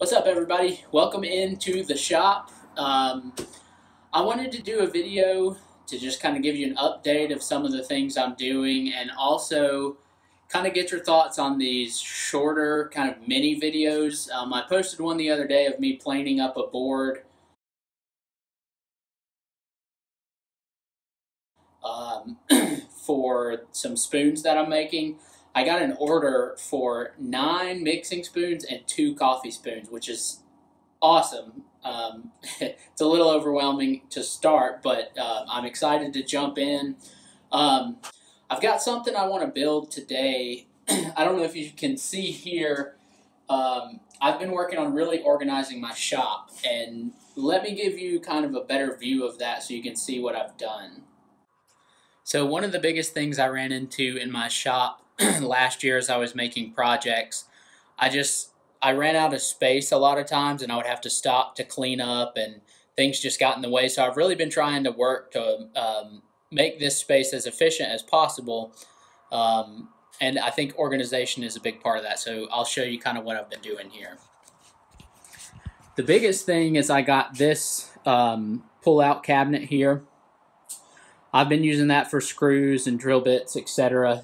What's up, everybody? Welcome into the shop. I wanted to do a video to just kind of give you an update of some of the things I'm doing and also kind of get your thoughts on these shorter kind of mini videos. I posted one the other day of me planing up a board for some spoons that I'm making. I got an order for 9 mixing spoons and 2 coffee spoons, which is awesome. It's a little overwhelming to start, but I'm excited to jump in. I've got something I want to build today. I don't know if you can see here. I've been working on really organizing my shop, and let me give you kind of a better view of that so you can see what I've done. So one of the biggest things I ran into in my shop last year as I was making projects, I ran out of space a lot of times, and I would have to stop to clean up, and things just got in the way. So I've really been trying to work to make this space as efficient as possible, and I think organization is a big part of that. So I'll show you kind of what I've been doing here. The biggest thing is I got this pull-out cabinet here. I've been using that for screws and drill bits, etc.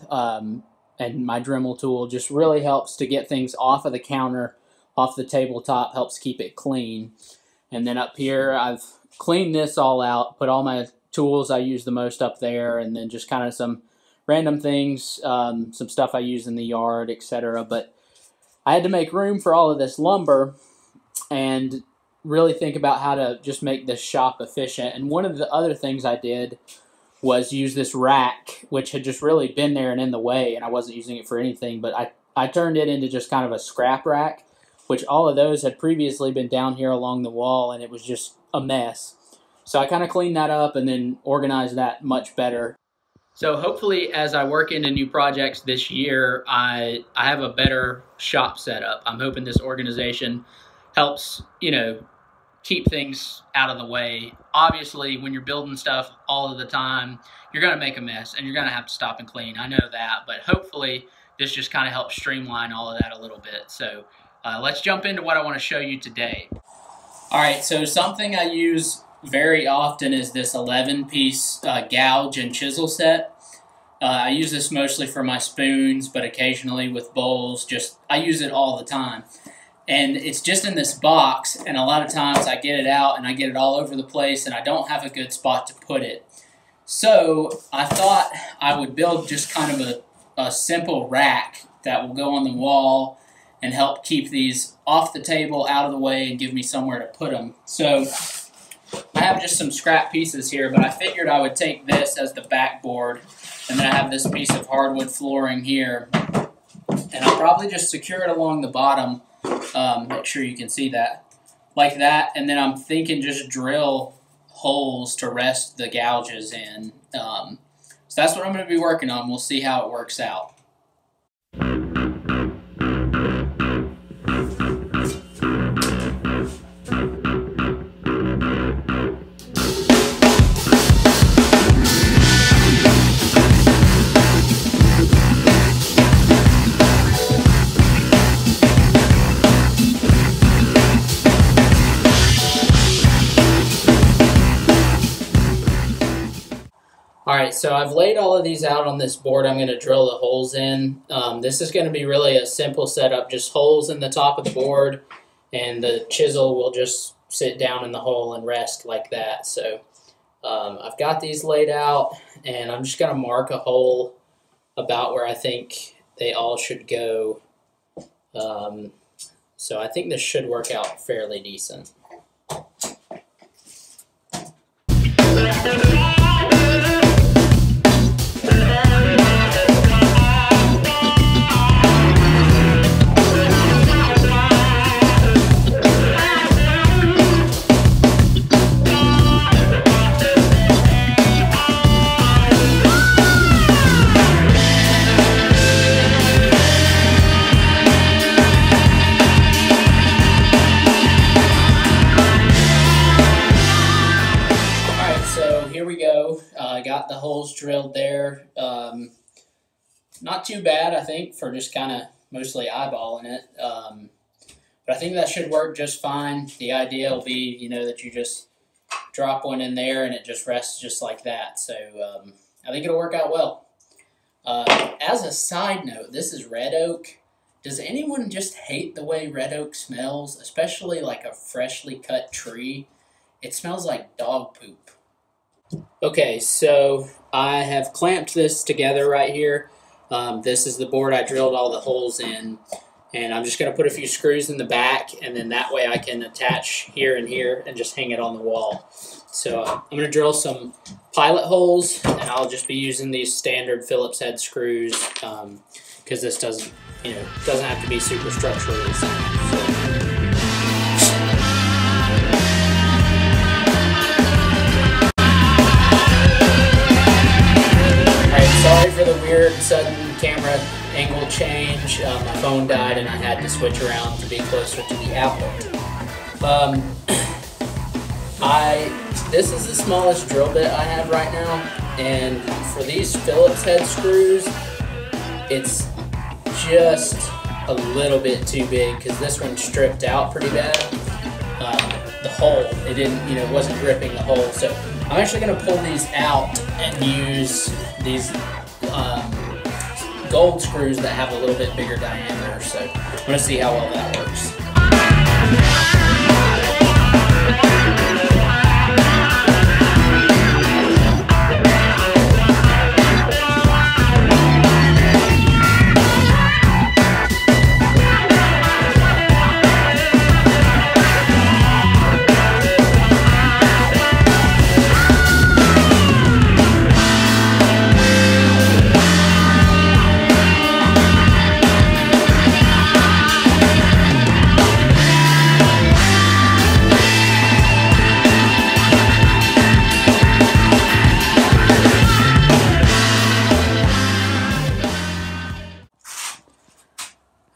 And my Dremel tool just really helps to get things off of the counter, off the tabletop, helps keep it clean. And then up here, I've cleaned this all out, put all my tools I use the most up there, and then just kind of some random things, some stuff I use in the yard, etc. But I had to make room for all of this lumber and really think about how to just make this shop efficient. And one of the other things I did was use this rack, which had just really been there and in the way, and I wasn't using it for anything, but I turned it into just kind of a scrap rack, which all of those had previously been down here along the wall, and it was just a mess. So I kind of cleaned that up and then organized that much better. So hopefully as I work into new projects this year, I have a better shop setup. I'm hoping this organization helps, keep things out of the way. Obviously, when you're building stuff all of the time, you're going to make a mess and you're going to have to stop and clean. I know that, but hopefully this just kind of helps streamline all of that a little bit. So let's jump into what I want to show you today. All right, so something I use very often is this 11-piece gouge and chisel set. I use this mostly for my spoons, but occasionally with bowls. I use it all the time. And it's just in this box, and a lot of times I get it out and I get it all over the place and I don't have a good spot to put it. So I thought I would build just kind of a simple rack that will go on the wall and help keep these off the table, out of the way, and give me somewhere to put them. So I have just some scrap pieces here, but I figured I would take this as the backboard, and then I have this piece of hardwood flooring here, and I'll probably just secure it along the bottom. Make sure you can see that, like that, and then I'm thinking just drill holes to rest the gouges in. So that's what I'm going to be working on. We'll see how it works out. Alright, so I've laid all of these out on this board. I'm going to drill the holes in. This is going to be really a simple setup, just holes in the top of the board, and the chisel will just sit down in the hole and rest like that. So I've got these laid out, and I'm just going to mark a hole about where I think they all should go. So I think this should work out fairly decent. Got the holes drilled there. Not too bad, I think, for just kind of mostly eyeballing it. But I think that should work just fine. The idea will be, you know, that you just drop one in there and it just rests just like that. So I think it'll work out well. As a side note, this is red oak. Does anyone just hate the way red oak smells, especially like a freshly cut tree? It smells like dog poop. Okay, so I have clamped this together right here. This is the board I drilled all the holes in. And I'm just going to put a few screws in the back, and then that way I can attach here and here and just hang it on the wall. So I'm going to drill some pilot holes, and I'll just be using these standard Phillips head screws because this doesn't have to be super structurally sound. Sorry for the weird sudden camera angle change. My phone died and I had to switch around to be closer to the outlet. This is the smallest drill bit I have right now, and for these Phillips head screws, it's just a little bit too big because this one stripped out pretty bad. The hole, it wasn't gripping the hole, so I'm actually going to pull these out and use these gold screws that have a little bit bigger diameter, so I'm going to see how well that works.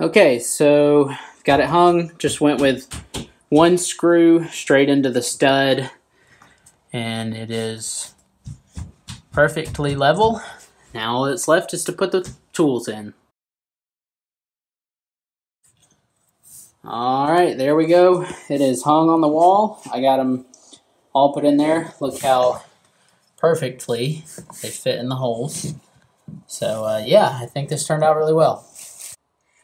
Okay, so got it hung, just went with one screw straight into the stud, and it is perfectly level. Now all that's left is to put the tools in. Alright, there we go. It is hung on the wall. I got them all put in there. Look how perfectly they fit in the holes. So yeah, I think this turned out really well.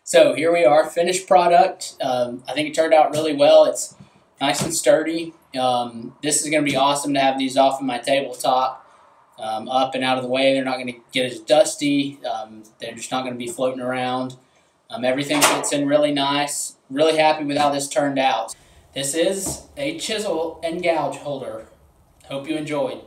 So here we are, finished product. I think it turned out really well. It's nice and sturdy. This is going to be awesome to have these off of my tabletop, up and out of the way. They're not going to get as dusty. They're just not going to be floating around. Everything fits in really nice. Really happy with how this turned out. This is a chisel and gouge holder. Hope you enjoyed.